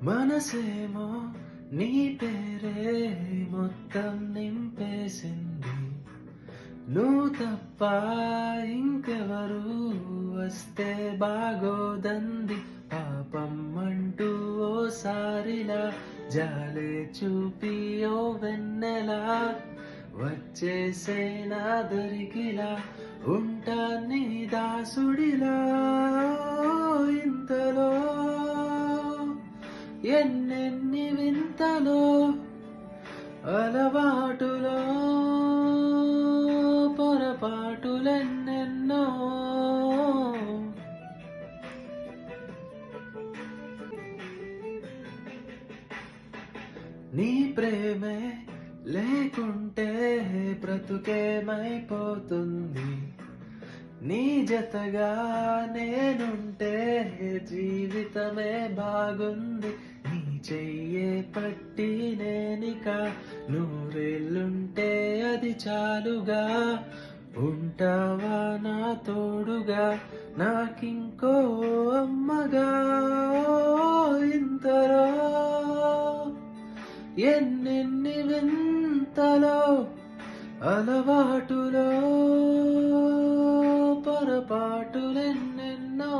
మనసేమో నీ పేరే మొత్తం నింపేసింది. నువ్వు తప్ప ఇంకెవరు వస్తే బాగోదంది. పాపం అంటూ ఓసారిలా జాలే చూపి ఓ వెన్నెలా వచ్చేసే నా దరికిలా ఉంటా నీ దాసుడిలా. ఇంతలో ఎన్నెన్ని వింతలో అలవాటులో పొరపాటులెన్నెన్నో. నీ ప్రేమే లేకుంటే బ్రతుకేమైపోతుంది. నీ జతగా నేనుంటే జీవితమే బాగుంది. నీ చెయ్యే పట్టి నేనిక నూరేళ్ళుంటే అది చాలుగా. ఉంటావా నా తోడుగా నాకింకో అమ్మగా. ఇంతలో ఎన్నెన్ని వింతలో అలవాటులో పొరపాటులెన్నెన్నో.